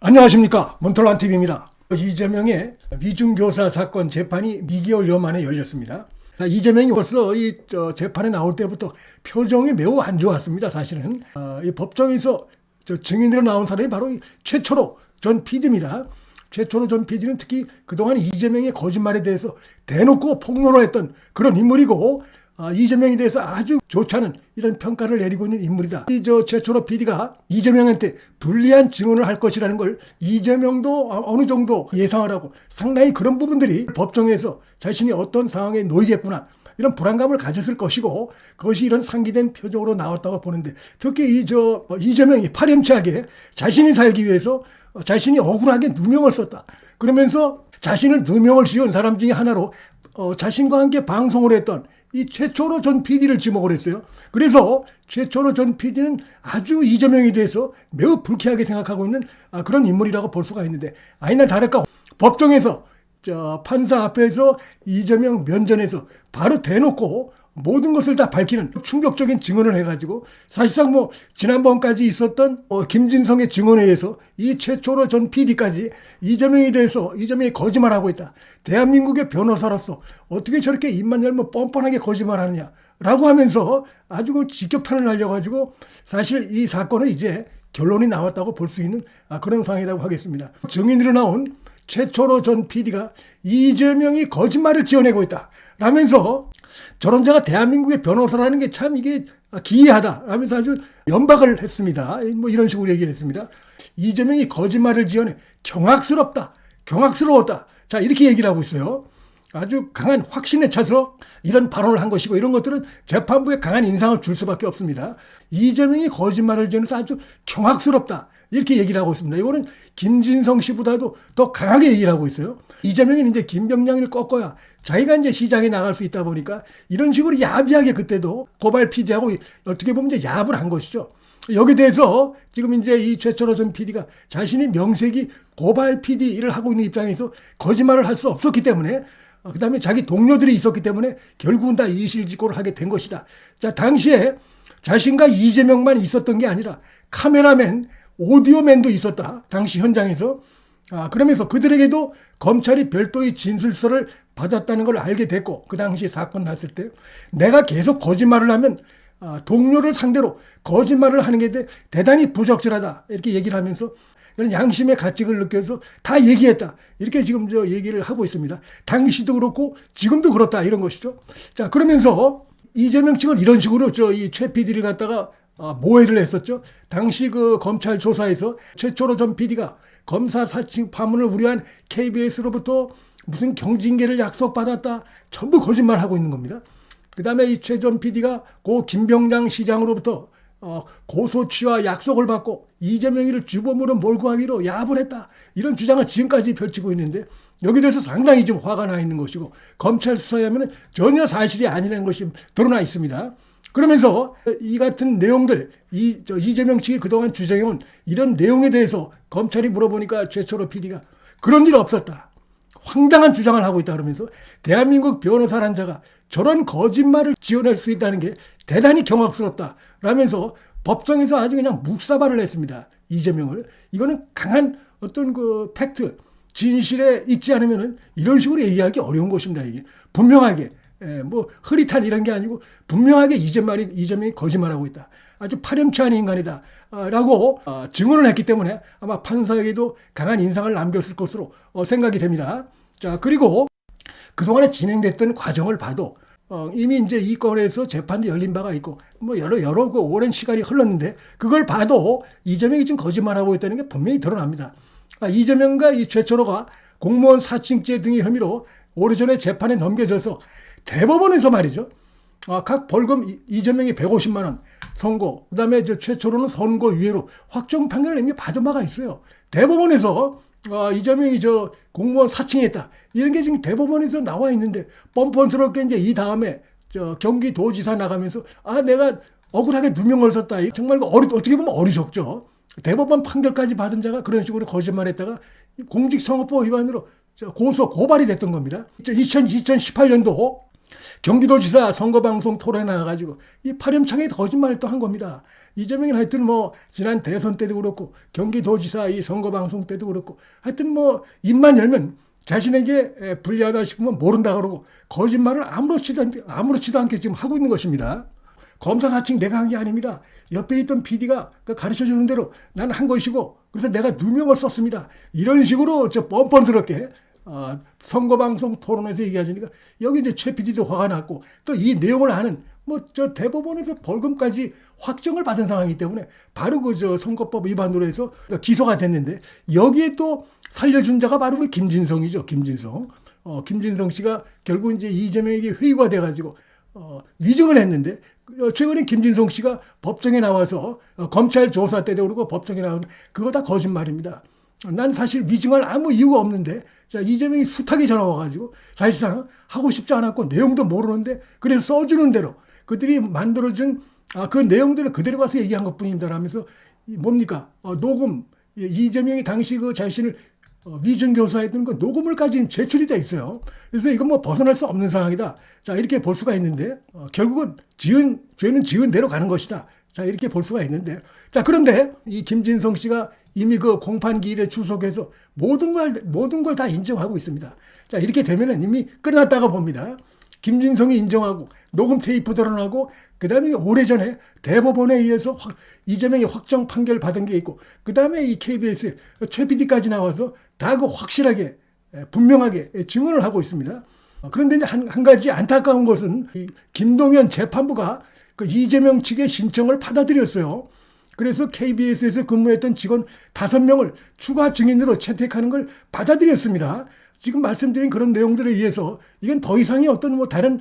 안녕하십니까, 몬톨란TV입니다. 이재명의 위중교사 사건 재판이 2개월여 만에 열렸습니다. 이재명이 벌써 재판에 나올 때부터 표정이 매우 안 좋았습니다. 사실은 이 법정에서 증인으로 나온 사람이 바로 최초로 전 PD입니다. 최초로 전 PD는 특히 그동안 이재명의 거짓말에 대해서 대놓고 폭로를 했던 그런 인물이고, 이재명에 대해서 아주 좋지 않은 이런 평가를 내리고 있는 인물이다. 최초로 PD가 이재명한테 불리한 증언을 할 것이라는 걸 이재명도 어느 정도 예상을 하고 상당히 그런 부분들이 법정에서 자신이 어떤 상황에 놓이겠구나 이런 불안감을 가졌을 것이고, 그것이 이런 상기된 표정으로 나왔다고 보는데, 특히 이재명이 파렴치하게 자신이 살기 위해서 자신이 억울하게 누명을 썼다. 그러면서 자신을 누명을 씌운 사람 중에 하나로 자신과 함께 방송을 했던 이 최초로 전 PD를 지목을 했어요. 그래서 최초로 전 PD는 아주 이재명에 대해서 매우 불쾌하게 생각하고 있는 그런 인물이라고 볼 수가 있는데, 아니나 다를까 법정에서 판사 앞에서 이재명 면전에서 바로 대놓고 모든 것을 다 밝히는 충격적인 증언을 해가지고, 사실상 지난번까지 있었던 김진성의 증언에 의해서 이 최초로 전 PD까지 이재명에 대해서 이재명이 거짓말하고 있다. 대한민국의 변호사로서 어떻게 저렇게 입만 열면 뻔뻔하게 거짓말하느냐 라고 하면서 아주 직격탄을 날려가지고, 사실 이 사건은 이제 결론이 나왔다고 볼 수 있는 그런 상황이라고 하겠습니다. 증인으로 나온 최초로 전 PD가 이재명이 거짓말을 지어내고 있다 라면서, 저런 자가 대한민국의 변호사라는 게 참 이게 기이하다 라면서 아주 연박을 했습니다. 이런 식으로 얘기를 했습니다. 이재명이 거짓말을 지어내 경악스럽다, 경악스러웠다, 자 이렇게 얘기를 하고 있어요. 아주 강한 확신에 차서 이런 발언을 한 것이고, 이런 것들은 재판부에 강한 인상을 줄 수밖에 없습니다. 이재명이 거짓말을 지어내서 아주 경악스럽다 이렇게 얘기를 하고 있습니다. 이거는 김진성 씨보다도 더 강하게 얘기를 하고 있어요. 이재명이 이제 김병량을 꺾어야 자기가 이제 시장에 나갈 수 있다 보니까 이런 식으로 야비하게 그때도 고발 피디하고 어떻게 보면 이제 야합을 한 것이죠. 여기에 대해서 지금 이제 이 최철호 전 PD가 자신이 명색이 고발 PD 일을 하고 있는 입장에서 거짓말을 할 수 없었기 때문에, 그 다음에 자기 동료들이 있었기 때문에 결국은 다 이실직고를 하게 된 것이다. 자, 당시에 자신과 이재명만 있었던 게 아니라 카메라맨, 오디오맨도 있었다. 당시 현장에서. 그러면서 그들에게도 검찰이 별도의 진술서를 받았다는 걸 알게 됐고, 그 당시 사건 났을 때 내가 계속 거짓말을 하면 동료를 상대로 거짓말을 하는 게 대단히 부적절하다 이렇게 얘기를 하면서 그런 양심의 가책을 느껴서 다 얘기했다 이렇게 지금 얘기를 하고 있습니다. 당시도 그렇고 지금도 그렇다 이런 것이죠. 자, 그러면서 이재명 측은 이런 식으로 이 최 PD를 갖다가 모해를 했었죠. 당시 그 검찰 조사에서 최초로 전 PD가 검사 사칭 파문을 우려한 KBS로부터 무슨 경징계를 약속받았다, 전부 거짓말하고 있는 겁니다. 그 다음에 이 최 전 PD가 고 김병량 시장으로부터 고소취와 약속을 받고 이재명이를 주범으로 몰고 가기로 야합을 했다 이런 주장을 지금까지 펼치고 있는데, 여기에 대해서 상당히 지금 화가 나 있는 것이고, 검찰 수사에 하면 전혀 사실이 아니라는 것이 드러나 있습니다. 그러면서 이 같은 내용들, 이재명 측이 그동안 주장해온 이런 내용에 대해서 검찰이 물어보니까 최초로 PD가 그런 일 없었다, 황당한 주장을 하고 있다 그러면서, 대한민국 변호사란 자가 저런 거짓말을 지어낼 수 있다는 게 대단히 경악스럽다 라면서 법정에서 아주 그냥 묵사발을 했습니다. 이재명을. 이거는 강한 어떤 그 팩트, 진실에 있지 않으면 이런 식으로 얘기하기 어려운 것입니다. 이게 분명하게 흐릿한 이런 게 아니고 분명하게 이재명이 거짓말하고 있다, 아주 파렴치한 인간이다 라고 증언을 했기 때문에 아마 판사에게도 강한 인상을 남겼을 것으로 생각이 됩니다. 자, 그리고 그동안에 진행됐던 과정을 봐도 이미 이제 이 건에서 재판도 열린 바가 있고 여러 그 오랜 시간이 흘렀는데, 그걸 봐도 이재명이 지금 거짓말하고 있다는 게 분명히 드러납니다. 이재명과 이 최초로가 공무원 사칭죄 등의 혐의로 오래전에 재판에 넘겨져서 대법원에서 말이죠, 각 벌금 이재명이 150만 원 선고, 그 다음에 최초로는 선고유예로 확정 판결을 이미 받은 바가 있어요. 대법원에서 이재명이 공무원 사칭했다 이런 게 지금 대법원에서 나와 있는데, 뻔뻔스럽게 이제 이 다음에 경기도지사 나가면서 내가 억울하게 누명을 썼다, 정말 어떻게 보면 어리석죠. 대법원 판결까지 받은 자가 그런 식으로 거짓말했다가 공직선거법 위반으로 고발이 됐던 겁니다. 2018년도 경기도지사 선거방송 토론에 나와가지고 이 파렴치하게 거짓말을 또 한 겁니다. 이재명이 하여튼 뭐 지난 대선 때도 그렇고 경기도지사 이 선거방송 때도 그렇고 하여튼 뭐 입만 열면 자신에게 불리하다 싶으면 모른다 그러고 거짓말을 아무렇지도 않게 지금 하고 있는 것입니다. 검사 사칭 내가 한 게 아닙니다. 옆에 있던 PD가 가르쳐 주는 대로 나는 한 것이고 그래서 내가 누명을 썼습니다. 이런 식으로 뻔뻔스럽게 선거방송 토론에서 얘기하시니까 여기 이제 최 PD도 화가 났고 또 이 내용을 아는 뭐 저 대법원에서 벌금까지 확정을 받은 상황이기 때문에 바로 그 저 선거법 위반으로 해서 기소가 됐는데 여기에 또 살려준 자가 바로 그 김진성이죠. 김진성 씨가 결국 이제 이재명에게 회유가 돼가지고 위증을 했는데 최근에 김진성 씨가 법정에 나와서 검찰 조사 때도 그러고 법정에 나와서 그거 다 거짓말입니다. 난 사실 위증할 아무 이유가 없는데 자 이재명이 숱하게 전화 와가지고 사실상 하고 싶지 않았고 내용도 모르는데 그래서 써주는 대로 그들이 만들어준 그 내용들을 그대로 가서 얘기한 것뿐입니다 라면서 뭡니까 녹음 이재명이 당시 그 자신을 위증교사했던 그 녹음을까지 제출이 돼 있어요. 그래서 이건 뭐 벗어날 수 없는 상황이다. 자 이렇게 볼 수가 있는데 결국은 죄는 지은 대로 가는 것이다. 자 이렇게 볼 수가 있는데 자 그런데 이 김진성 씨가 이미 그 공판 기일에 출석해서 모든 걸 다 인정하고 있습니다. 자 이렇게 되면은 이미 끝났다고 봅니다. 김진성이 인정하고 녹음 테이프 드러나고 그다음에 오래전에 대법원에 의해서 이재명이 확정 판결 받은 게 있고 그다음에 이 KBS 최 PD까지 나와서 다 그 확실하게 분명하게 증언을 하고 있습니다. 그런데 이제 한 가지 안타까운 것은 이 김동연 재판부가 그 이재명 측의 신청을 받아들였어요. 그래서 KBS에서 근무했던 직원 5명을 추가 증인으로 채택하는 걸 받아들였습니다. 지금 말씀드린 그런 내용들에 의해서 이건 더 이상의 어떤 뭐 다른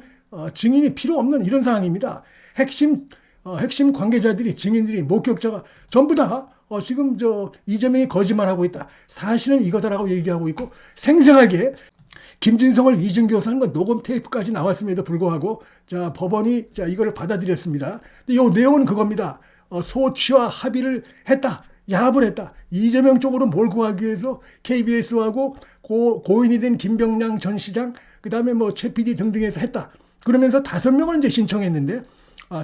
증인이 필요 없는 이런 상황입니다. 핵심 관계자들이 증인들이 목격자가 전부 다 지금 이재명이 거짓말하고 있다. 사실은 이거다라고 얘기하고 있고 생생하게 김진성을 위증교사하는 건 녹음 테이프까지 나왔음에도 불구하고 자 법원이 자 이거를 받아들였습니다. 이 내용은 그겁니다. 소취와 합의를 했다. 야합을 했다. 이재명 쪽으로 몰고 가기 위해서 KBS하고 고인이 된 김병량 전 시장 그다음에 뭐 최 PD 등등에서 했다. 그러면서 5명을 이제 신청했는데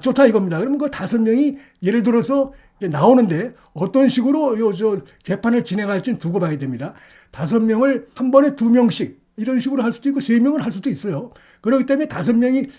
좋다 이겁니다. 그러면 그 5명이 예를 들어서 이제 나오는데 어떤 식으로 재판을 진행할지는 두고 봐야 됩니다. 5명을 한 번에 2명씩 이런 식으로 할 수도 있고 3명을 할 수도 있어요. 그렇기 때문에 5명이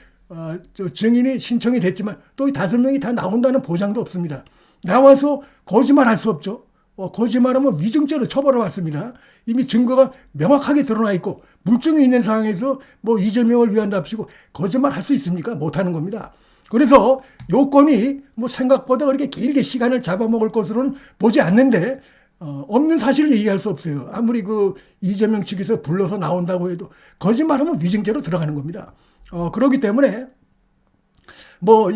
증인이 신청이 됐지만 또 이 5명이 다 나온다는 보장도 없습니다. 나와서 거짓말 할 수 없죠. 거짓말하면 위증죄로 처벌을 받습니다. 이미 증거가 명확하게 드러나 있고 물증이 있는 상황에서 뭐 이재명을 위한답시고 거짓말 할 수 있습니까? 못하는 겁니다. 그래서 요건이 뭐 생각보다 그렇게 길게 시간을 잡아먹을 것으로는 보지 않는데 없는 사실을 얘기할 수 없어요. 아무리 그 이재명 측에서 불러서 나온다고 해도 거짓말하면 위증죄로 들어가는 겁니다. 그렇기 때문에 뭐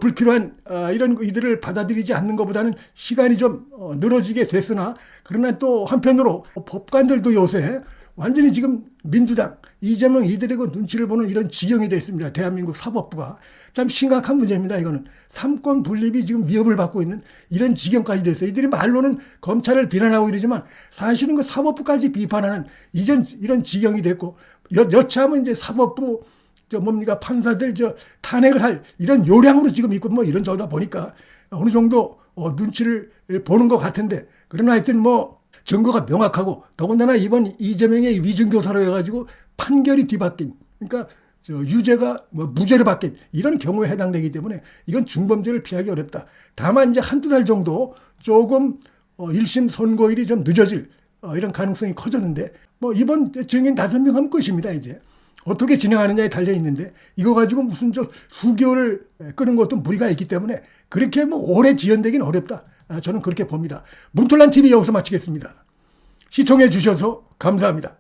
불필요한 이런 이들을 받아들이지 않는 것보다는 시간이 좀 늘어지게 됐으나 그러나 또 한편으로 법관들도 요새 완전히 지금 민주당 이재명 이들에게 눈치를 보는 이런 지경이 됐습니다. 대한민국 사법부가 참 심각한 문제입니다. 이거는 삼권 분립이 지금 위협을 받고 있는 이런 지경까지 됐어요. 이들이 말로는 검찰을 비난하고 이러지만 사실은 그 사법부까지 비판하는 이런 지경이 됐고 여차하면 이제 사법부 판사들 탄핵을 할 이런 요량으로 지금 있고 뭐 이런 저다 보니까 어느 정도 눈치를 보는 것 같은데 그러나 하여튼 뭐 증거가 명확하고 더군다나 이번 이재명의 위증교사로 해가지고 판결이 뒤바뀐 그러니까 유죄가 무죄로 바뀐 이런 경우에 해당되기 때문에 이건 중범죄를 피하기 어렵다. 다만 이제 한두 달 정도 조금 1심 선고일이 좀 늦어질 이런 가능성이 커졌는데 뭐 이번 증인 5명 하면 끝입니다. 이제 어떻게 진행하느냐에 달려 있는데 이거 가지고 무슨 수개월을 끄는 것도 무리가 있기 때문에 그렇게 뭐 오래 지연되기는 어렵다. 저는 그렇게 봅니다. 문틀란 TV 여기서 마치겠습니다. 시청해 주셔서 감사합니다.